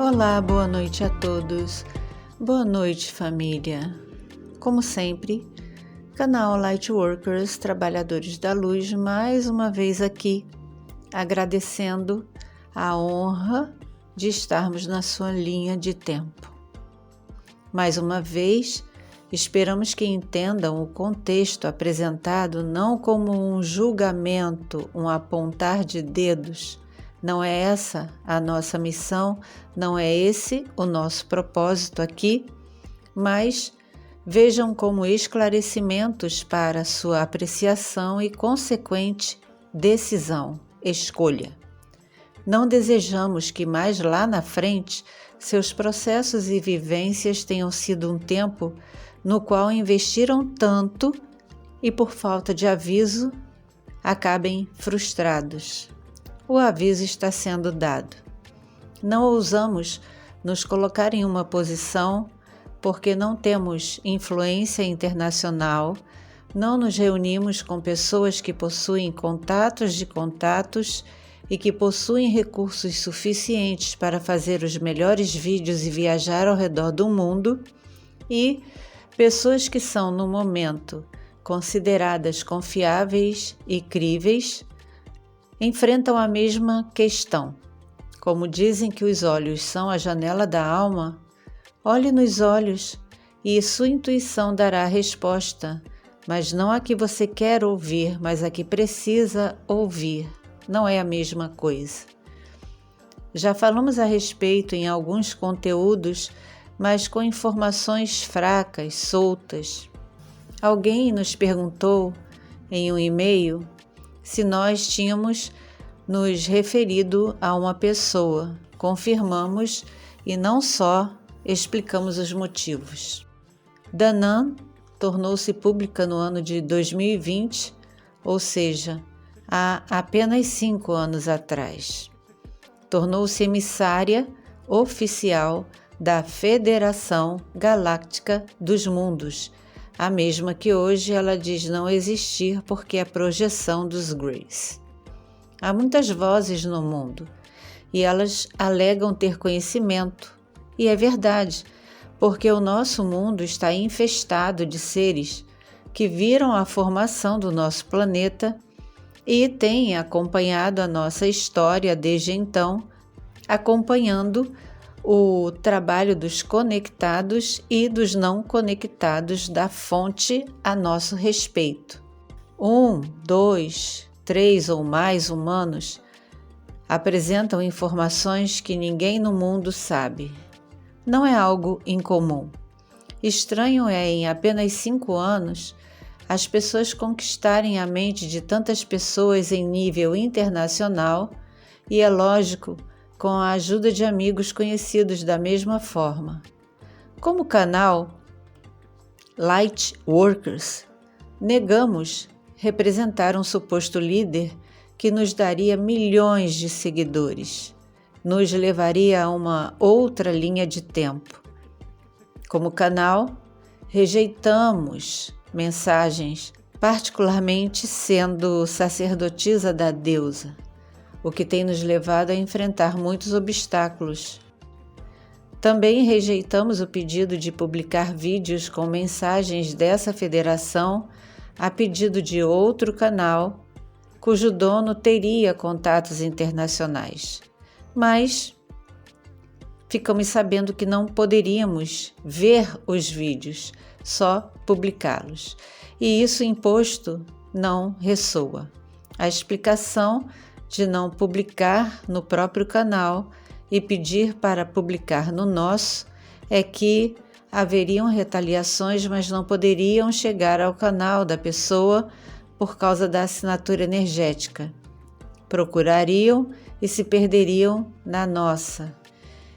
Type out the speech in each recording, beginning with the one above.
Olá, boa noite a todos. Boa noite, família. Como sempre, canal Lightworkers, Trabalhadores da Luz, mais uma vez aqui, agradecendo a honra de estarmos na sua linha de tempo. Mais uma vez, esperamos que entendam o contexto apresentado não como um julgamento, um apontar de dedos. Não é essa a nossa missão, não é esse o nosso propósito aqui, mas vejam como esclarecimentos para sua apreciação e consequente decisão, escolha. Não desejamos que mais lá na frente seus processos e vivências tenham sido um tempo no qual investiram tanto e por falta de aviso acabem frustrados. O aviso está sendo dado. Não ousamos nos colocar em uma posição porque não temos influência internacional, não nos reunimos com pessoas que possuem contatos de contatos e que possuem recursos suficientes para fazer os melhores vídeos e viajar ao redor do mundo, e pessoas que são, no momento, consideradas confiáveis e críveis, enfrentam a mesma questão. Como dizem que os olhos são a janela da alma, olhe nos olhos e sua intuição dará a resposta, mas não a que você quer ouvir, mas a que precisa ouvir. Não é a mesma coisa. Já falamos a respeito em alguns conteúdos, mas com informações fracas, soltas. Alguém nos perguntou em um e-mail se nós tínhamos nos referido a uma pessoa. Confirmamos e não só explicamos os motivos. Danann tornou-se pública no ano de 2020, ou seja, há apenas 5 anos atrás. Tornou-se emissária oficial da Federação Galáctica dos Mundos, a mesma que hoje ela diz não existir porque é projeção dos Greys. Há muitas vozes no mundo e elas alegam ter conhecimento, e é verdade, porque o nosso mundo está infestado de seres que viram a formação do nosso planeta e têm acompanhado a nossa história desde então, acompanhando o trabalho dos conectados e dos não conectados da fonte a nosso respeito. 1, 2, 3 ou mais humanos apresentam informações que ninguém no mundo sabe. Não é algo incomum. Estranho é, em apenas 5 anos, as pessoas conquistarem a mente de tantas pessoas em nível internacional e, é lógico, com a ajuda de amigos conhecidos da mesma forma. Como canal Lightworkers, negamos representar um suposto líder que nos daria milhões de seguidores, nos levaria a uma outra linha de tempo. Como canal, rejeitamos mensagens, particularmente sendo sacerdotisa da deusa, o que tem nos levado a enfrentar muitos obstáculos. Também rejeitamos o pedido de publicar vídeos com mensagens dessa federação a pedido de outro canal, cujo dono teria contatos internacionais. Mas ficamos sabendo que não poderíamos ver os vídeos, só publicá-los. E isso imposto não ressoa. A explicação de não publicar no próprio canal e pedir para publicar no nosso é que haveriam retaliações, mas não poderiam chegar ao canal da pessoa por causa da assinatura energética. Procurariam e se perderiam na nossa.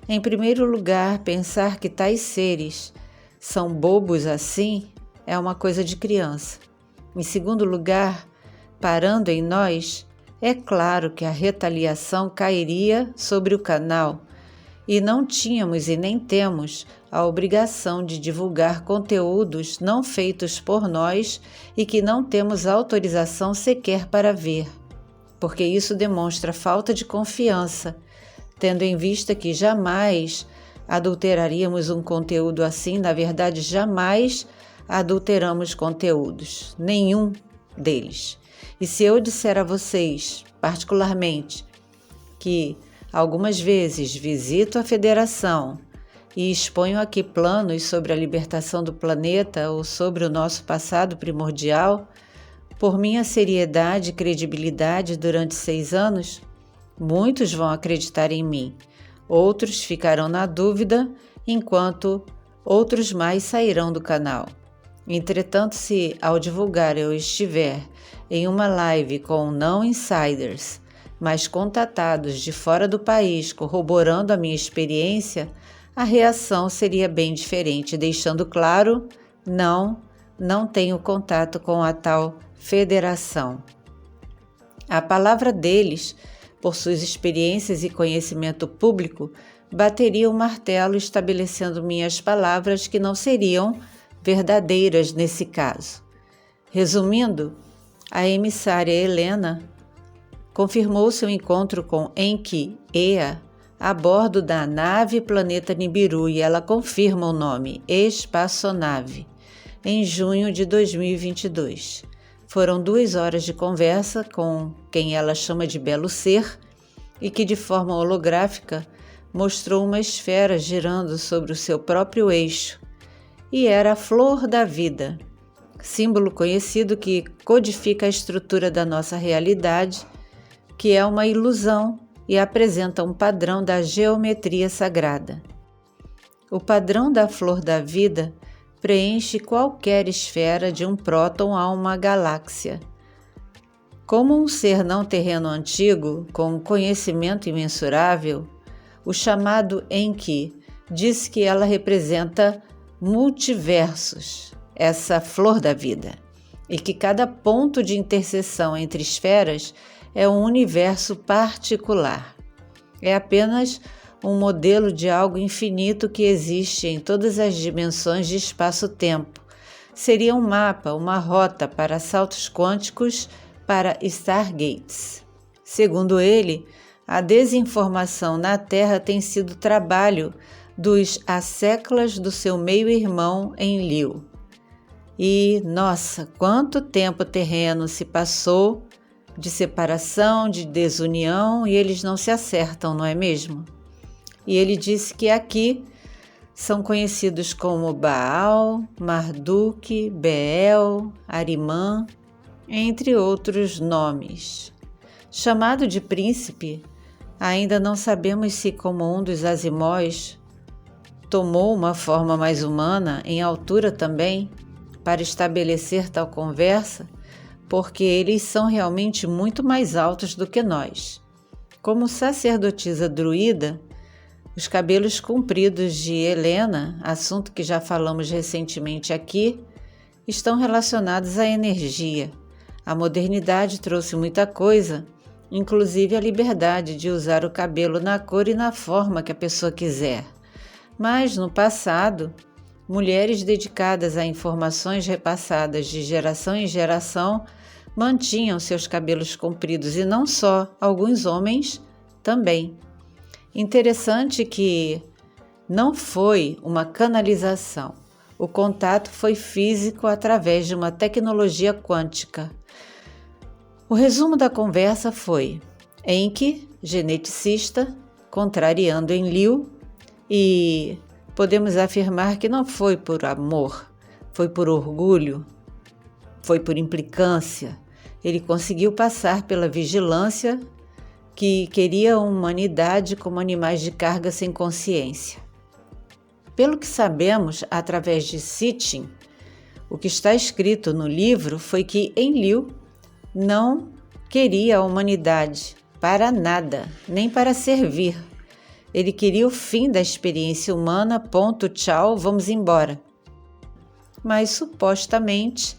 Em primeiro lugar, pensar que tais seres são bobos assim é uma coisa de criança. Em segundo lugar, parando em nós, é claro que a retaliação cairia sobre o canal e não tínhamos e nem temos a obrigação de divulgar conteúdos não feitos por nós e que não temos autorização sequer para ver, porque isso demonstra falta de confiança tendo em vista que jamais adulteraríamos um conteúdo assim, na verdade, jamais adulteramos conteúdos, nenhum deles. E se eu disser a vocês, particularmente, que algumas vezes visito a Federação e exponho aqui planos sobre a libertação do planeta ou sobre o nosso passado primordial, por minha seriedade e credibilidade durante 6 anos, muitos vão acreditar em mim, outros ficarão na dúvida, enquanto outros mais sairão do canal. Entretanto, se ao divulgar eu estiver em uma live com não insiders, mas contatados de fora do país corroborando a minha experiência, a reação seria bem diferente, deixando claro, não tenho contato com a tal federação. A palavra deles, por suas experiências e conhecimento público, bateria o martelo estabelecendo minhas palavras que não seriam verdadeiras nesse caso. Resumindo, a emissária Helena confirmou seu encontro com Enki Ea a bordo da nave Planeta Nibiru, e ela confirma o nome, espaçonave, em junho de 2022. Foram 2 horas de conversa com quem ela chama de belo ser e que de forma holográfica mostrou uma esfera girando sobre o seu próprio eixo, e era a flor da vida, símbolo conhecido que codifica a estrutura da nossa realidade, que é uma ilusão e apresenta um padrão da geometria sagrada. O padrão da flor da vida preenche qualquer esfera de um próton a uma galáxia. Como um ser não terreno antigo, com conhecimento imensurável, o chamado Enki diz que ela representa multiversos, essa flor da vida, e que cada ponto de interseção entre esferas é um universo particular. É apenas um modelo de algo infinito que existe em todas as dimensões de espaço-tempo. Seria um mapa, uma rota para saltos quânticos para Stargates. Segundo ele, a desinformação na Terra tem sido trabalho dos asseclas do seu meio-irmão Enlil. E, nossa, quanto tempo terreno se passou de separação, de desunião, e eles não se acertam, não é mesmo? E ele disse que aqui são conhecidos como Baal, Marduk, Beel, Arimã, entre outros nomes. Chamado de príncipe, ainda não sabemos se, como um dos Azimós, tomou uma forma mais humana, em altura também, para estabelecer tal conversa, porque eles são realmente muito mais altos do que nós. Como sacerdotisa druida, os cabelos compridos de Helena, assunto que já falamos recentemente aqui, estão relacionados à energia. A modernidade trouxe muita coisa, inclusive a liberdade de usar o cabelo na cor e na forma que a pessoa quiser. Mas, no passado, mulheres dedicadas a informações repassadas de geração em geração mantinham seus cabelos compridos, e não só, alguns homens também. Interessante que não foi uma canalização. O contato foi físico através de uma tecnologia quântica. O resumo da conversa foi: Enki, geneticista, contrariando Enlil, e podemos afirmar que não foi por amor, foi por orgulho, foi por implicância. Ele conseguiu passar pela vigilância que queria a humanidade como animais de carga sem consciência. Pelo que sabemos, através de Sitchin, o que está escrito no livro foi que Enlil não queria a humanidade para nada, nem para servir. Ele queria o fim da experiência humana, ponto, tchau, vamos embora. Mas, supostamente,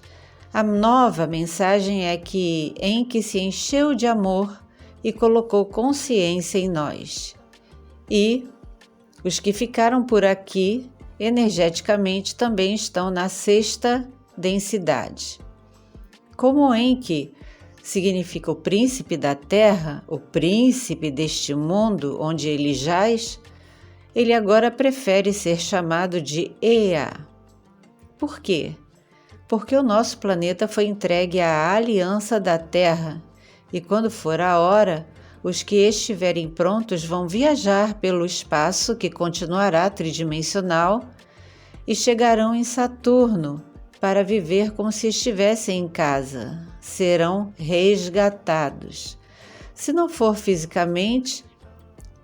a nova mensagem é que Enki se encheu de amor e colocou consciência em nós. E os que ficaram por aqui, energeticamente, também estão na 6ª densidade. Como Enki significa o príncipe da terra, o príncipe deste mundo onde ele jaz, ele agora prefere ser chamado de Ea. Por quê? Porque o nosso planeta foi entregue à aliança da Terra, e quando for a hora, os que estiverem prontos vão viajar pelo espaço que continuará tridimensional e chegarão em Saturno para viver como se estivessem em casa. Serão resgatados. Se não for fisicamente,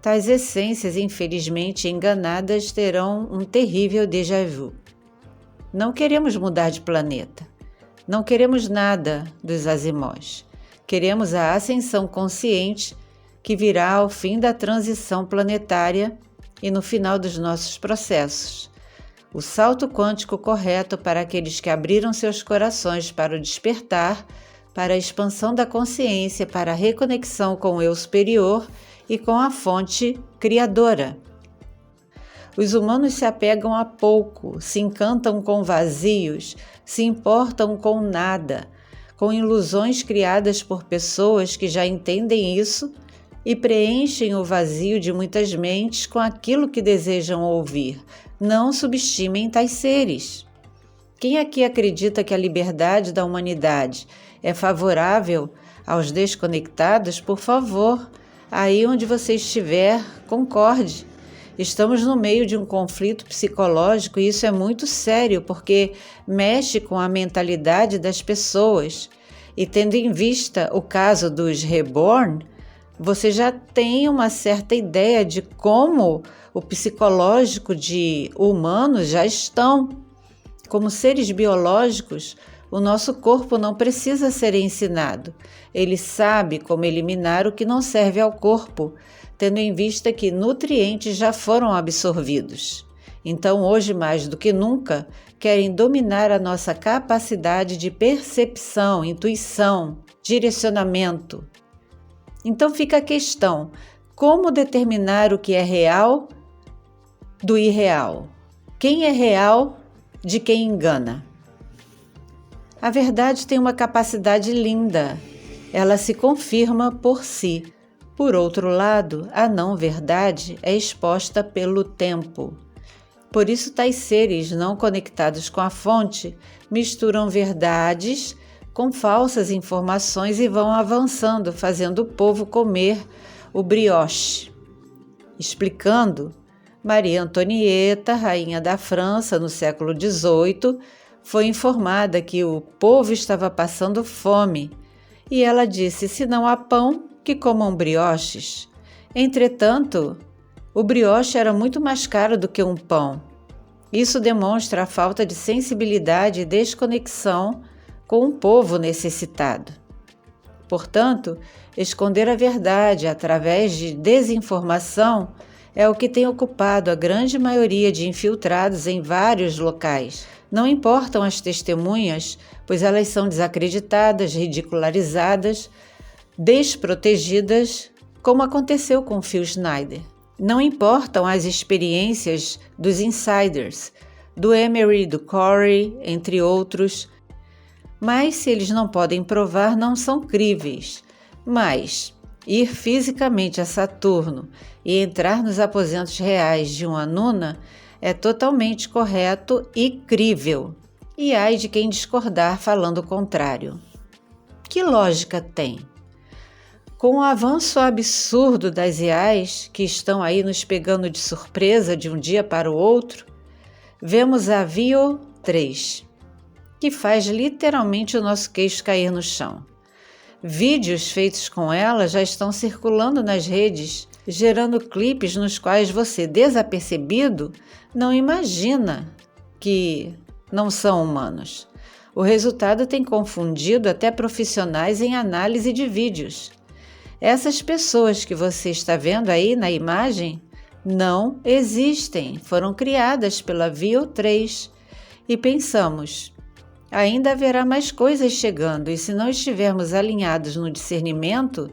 tais essências infelizmente enganadas terão um terrível déjà vu. Não queremos mudar de planeta. Não queremos nada dos Azimós. Queremos a ascensão consciente que virá ao fim da transição planetária e no final dos nossos processos. O salto quântico correto para aqueles que abriram seus corações para o despertar, para a expansão da consciência, para a reconexão com o eu superior e com a fonte criadora. Os humanos se apegam a pouco, se encantam com vazios, se importam com nada, com ilusões criadas por pessoas que já entendem isso e preenchem o vazio de muitas mentes com aquilo que desejam ouvir. Não subestimem tais seres. Quem aqui acredita que a liberdade da humanidade é favorável aos desconectados, por favor, aí onde você estiver, concorde. Estamos no meio de um conflito psicológico e isso é muito sério porque mexe com a mentalidade das pessoas. E tendo em vista o caso dos Reborn, você já tem uma certa ideia de como o psicológico de humanos já estão. Como seres biológicos, o nosso corpo não precisa ser ensinado. Ele sabe como eliminar o que não serve ao corpo, tendo em vista que nutrientes já foram absorvidos. Então, hoje mais do que nunca, querem dominar a nossa capacidade de percepção, intuição, direcionamento. Então fica a questão, como determinar o que é real do irreal? Quem é real de quem engana? A verdade tem uma capacidade linda, ela se confirma por si. Por outro lado, a não-verdade é exposta pelo tempo. Por isso, tais seres não conectados com a fonte misturam verdades com falsas informações e vão avançando, fazendo o povo comer o brioche. Explicando, Maria Antonieta, rainha da França no século XVIII, foi informada que o povo estava passando fome e ela disse: se não há pão, que comam brioches. Entretanto, o brioche era muito mais caro do que um pão. Isso demonstra a falta de sensibilidade e desconexão com um povo necessitado. Portanto, esconder a verdade através de desinformação é o que tem ocupado a grande maioria de infiltrados em vários locais. Não importam as testemunhas, pois elas são desacreditadas, ridicularizadas, desprotegidas, como aconteceu com Phil Schneider. Não importam as experiências dos insiders, do Emery e do Corey, entre outros, mas se eles não podem provar, não são críveis. Mas ir fisicamente a Saturno e entrar nos aposentos reais de um Anuna é totalmente correto e crível. E ai de quem discordar falando o contrário. Que lógica tem? Com o avanço absurdo das IAs, que estão aí nos pegando de surpresa de um dia para o outro, vemos a Vio 3, que faz literalmente o nosso queixo cair no chão. Vídeos feitos com ela já estão circulando nas redes, gerando clipes nos quais você, desapercebido, não imagina que não são humanos. O resultado tem confundido até profissionais em análise de vídeos. Essas pessoas que você está vendo aí na imagem não existem, foram criadas pela Vio 3. E pensamos, ainda haverá mais coisas chegando e se não estivermos alinhados no discernimento,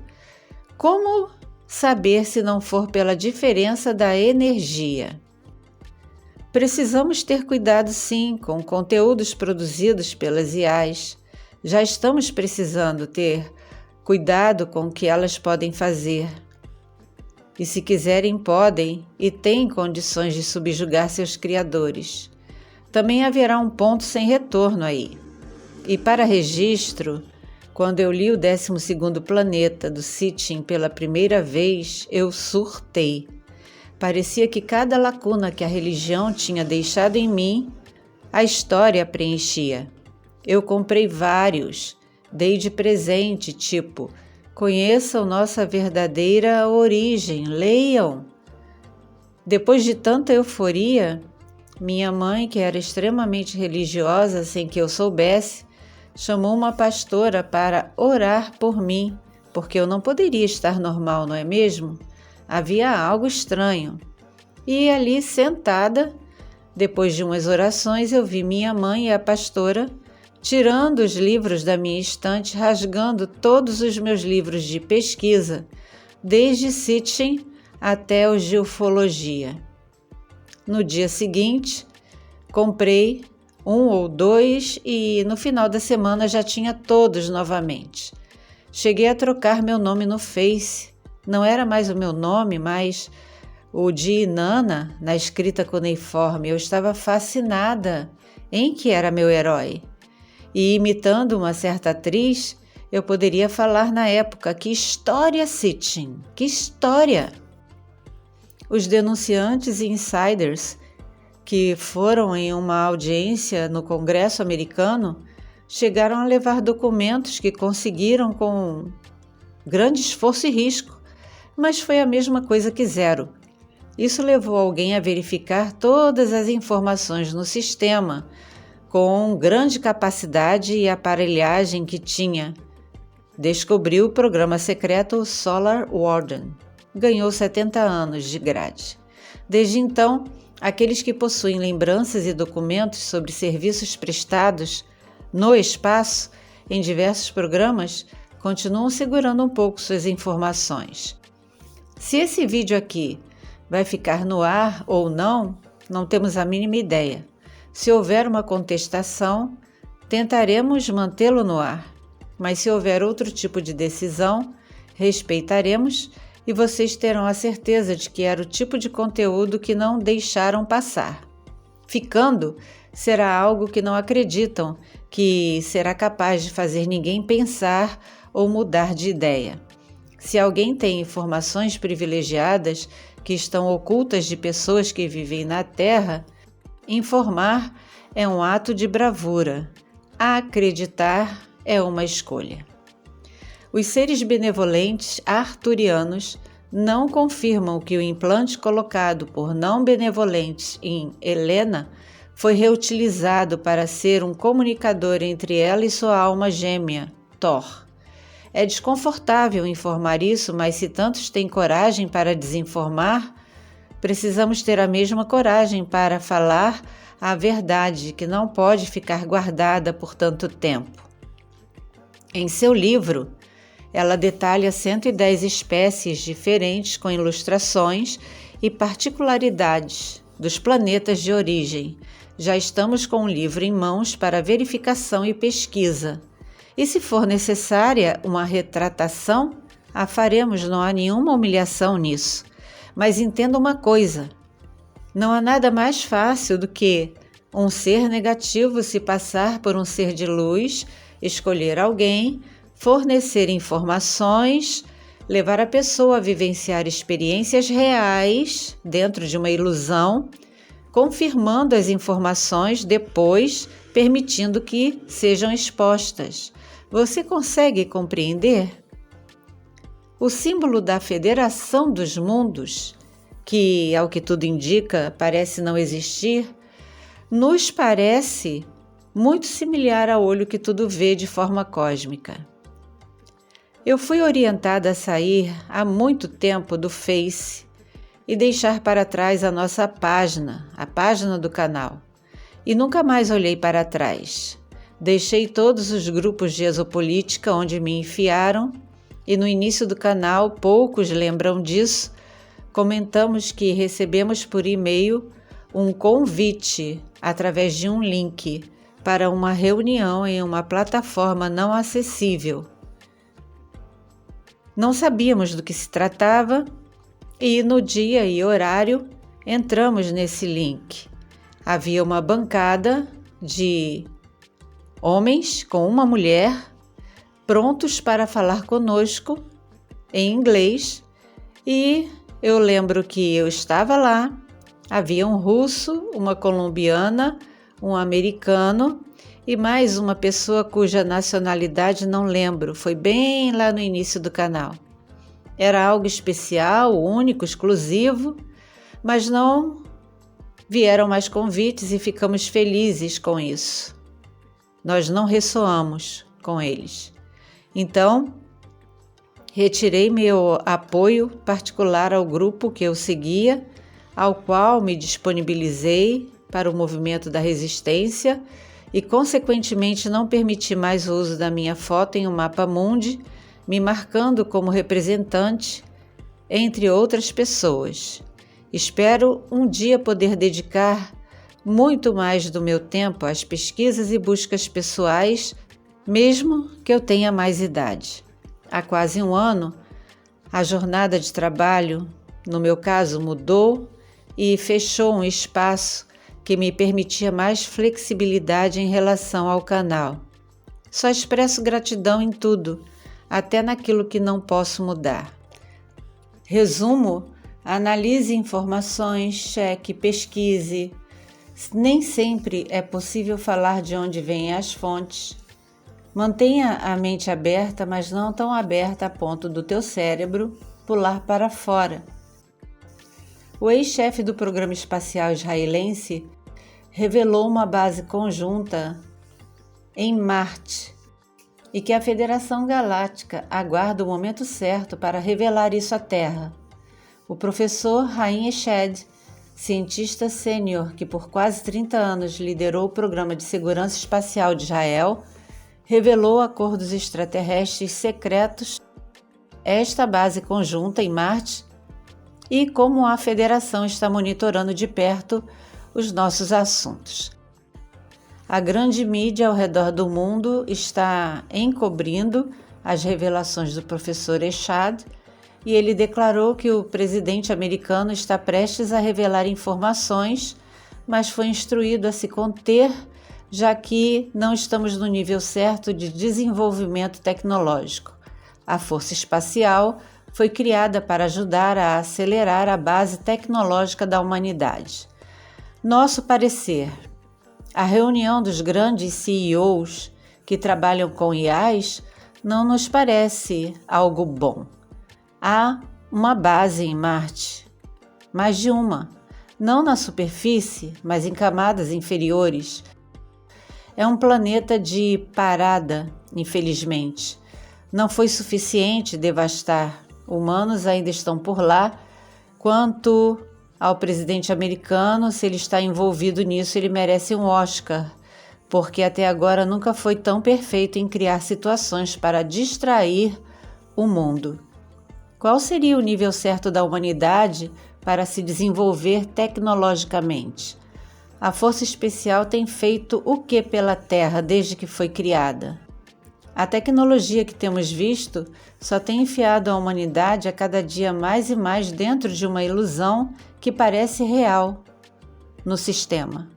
como saber se não for pela diferença da energia? Precisamos ter cuidado sim com conteúdos produzidos pelas IAs. Já estamos precisando ter Cuidado com o que elas podem fazer. E se quiserem, podem e têm condições de subjugar seus criadores. Também haverá um ponto sem retorno aí. E para registro, quando eu li o 12º Planeta do Sitchin pela primeira vez, eu surtei. Parecia que cada lacuna que a religião tinha deixado em mim, a história preenchia. Eu comprei vários, dei de presente, tipo, conheçam nossa verdadeira origem, leiam. Depois de tanta euforia, minha mãe, que era extremamente religiosa sem que eu soubesse, chamou uma pastora para orar por mim, porque eu não poderia estar normal, não é mesmo? Havia algo estranho. E ali, sentada, depois de umas orações, eu vi minha mãe e a pastora tirando os livros da minha estante, rasgando todos os meus livros de pesquisa, desde Sitchin até os de ufologia. No dia seguinte, comprei 1 ou 2 e no final da semana já tinha todos novamente. Cheguei a trocar meu nome no Face. Não era mais o meu nome, mas o de Inanna, na escrita cuneiforme. Eu estava fascinada em que era meu herói. E imitando uma certa atriz, eu poderia falar na época: que história, Sitchin, que história! Os denunciantes e insiders que foram em uma audiência no Congresso americano chegaram a levar documentos que conseguiram com grande esforço e risco, mas foi a mesma coisa que zero. Isso levou alguém a verificar todas as informações no sistema, com grande capacidade e aparelhagem que tinha. Descobriu o programa secreto Solar Warden. Ganhou 70 anos de grade. Desde então, aqueles que possuem lembranças e documentos sobre serviços prestados no espaço, em diversos programas, continuam segurando um pouco suas informações. Se esse vídeo aqui vai ficar no ar ou não, não temos a mínima ideia. Se houver uma contestação, tentaremos mantê-lo no ar, mas se houver outro tipo de decisão, respeitaremos e vocês terão a certeza de que era o tipo de conteúdo que não deixaram passar. Ficando, será algo que não acreditam que será capaz de fazer ninguém pensar ou mudar de ideia. Se alguém tem informações privilegiadas que estão ocultas de pessoas que vivem na Terra, informar é um ato de bravura. Acreditar é uma escolha. Os seres benevolentes arturianos não confirmam que o implante colocado por não benevolentes em Helena foi reutilizado para ser um comunicador entre ela e sua alma gêmea, Thor. É desconfortável informar isso, mas se tantos têm coragem para desinformar, precisamos ter a mesma coragem para falar a verdade que não pode ficar guardada por tanto tempo. Em seu livro, ela detalha 110 espécies diferentes com ilustrações e particularidades dos planetas de origem. Já estamos com o livro em mãos para verificação e pesquisa. E se for necessária uma retratação, a faremos, não há nenhuma humilhação nisso. Mas entenda uma coisa, não há nada mais fácil do que um ser negativo se passar por um ser de luz, escolher alguém, fornecer informações, levar a pessoa a vivenciar experiências reais dentro de uma ilusão, confirmando as informações depois, permitindo que sejam expostas. Você consegue compreender? O símbolo da Federação dos Mundos, que, ao que tudo indica, parece não existir, nos parece muito similar ao olho que tudo vê de forma cósmica. Eu fui orientada a sair há muito tempo do Face e deixar para trás a nossa página, a página do canal, e nunca mais olhei para trás. Deixei todos os grupos de exopolítica onde me enfiaram e no início do canal, poucos lembram disso, comentamos que recebemos por e-mail um convite através de um link para uma reunião em uma plataforma não acessível. Não sabíamos do que se tratava e no dia e horário entramos nesse link. Havia uma bancada de homens com uma mulher prontos para falar conosco em inglês e eu lembro que eu estava lá, havia um russo, uma colombiana, um americano e mais uma pessoa cuja nacionalidade não lembro, foi bem lá no início do canal. Era algo especial, único, exclusivo, mas não vieram mais convites e ficamos felizes com isso. Nós não ressoamos com eles. Então, retirei meu apoio particular ao grupo que eu seguia, ao qual me disponibilizei para o movimento da resistência e, consequentemente, não permiti mais o uso da minha foto em um mapa mundi, me marcando como representante, entre outras pessoas. Espero um dia poder dedicar muito mais do meu tempo às pesquisas e buscas pessoais, mesmo que eu tenha mais idade. Há quase um ano, a jornada de trabalho, no meu caso, mudou e fechou um espaço que me permitia mais flexibilidade em relação ao canal. Só expresso gratidão em tudo, até naquilo que não posso mudar. Resumo: analise informações, cheque, pesquise. Nem sempre é possível falar de onde vêm as fontes. Mantenha a mente aberta, mas não tão aberta a ponto do teu cérebro pular para fora. O ex-chefe do programa espacial israelense revelou uma base conjunta em Marte e que a Federação Galáctica aguarda o momento certo para revelar isso à Terra. O professor Haim Eshed, cientista sênior que por quase 30 anos liderou o Programa de Segurança Espacial de Israel, revelou acordos extraterrestres secretos, esta base conjunta em Marte e como a Federação está monitorando de perto os nossos assuntos. A grande mídia ao redor do mundo está encobrindo as revelações do professor Eshed e ele declarou que o presidente americano está prestes a revelar informações, mas foi instruído a se conter, já que não estamos no nível certo de desenvolvimento tecnológico. A Força Espacial foi criada para ajudar a acelerar a base tecnológica da humanidade. Nosso parecer: a reunião dos grandes CEOs que trabalham com IAs não nos parece algo bom. Há uma base em Marte, mais de uma, não na superfície, mas em camadas inferiores. É um planeta de parada, infelizmente. Não foi suficiente devastar. Humanos ainda estão por lá. Quanto ao presidente americano, se ele está envolvido nisso, ele merece um Oscar, porque até agora nunca foi tão perfeito em criar situações para distrair o mundo. Qual seria o nível certo da humanidade para se desenvolver tecnologicamente? A Força Especial tem feito o que pela Terra desde que foi criada? A tecnologia que temos visto só tem enfiado a humanidade a cada dia mais e mais dentro de uma ilusão que parece real no sistema.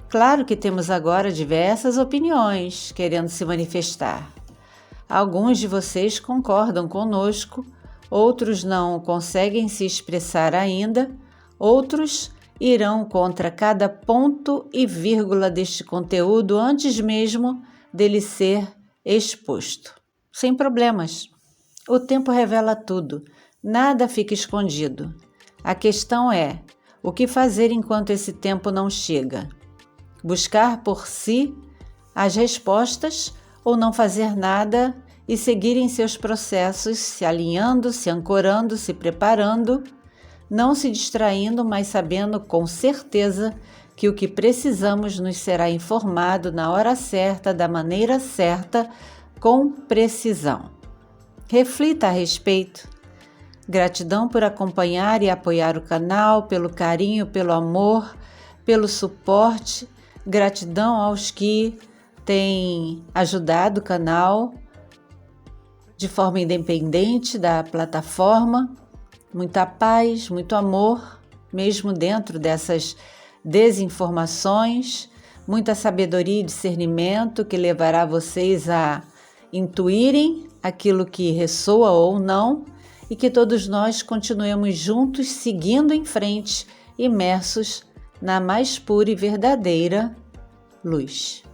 Claro que temos agora diversas opiniões querendo se manifestar. Alguns de vocês concordam conosco, outros não conseguem se expressar ainda, outros irão contra cada ponto e vírgula deste conteúdo antes mesmo dele ser exposto. Sem problemas. O tempo revela tudo, nada fica escondido. A questão é, o que fazer enquanto esse tempo não chega? Buscar por si as respostas ou não fazer nada e seguir em seus processos, se alinhando, se ancorando, se preparando, não se distraindo, mas sabendo com certeza que o que precisamos nos será informado na hora certa, da maneira certa, com precisão. Reflita a respeito. Gratidão por acompanhar e apoiar o canal, pelo carinho, pelo amor, pelo suporte. Gratidão aos que têm ajudado o canal de forma independente da plataforma. Muita paz, muito amor, mesmo dentro dessas desinformações, muita sabedoria e discernimento que levará vocês a intuírem aquilo que ressoa ou não, e que todos nós continuemos juntos seguindo em frente, imersos na mais pura e verdadeira luz.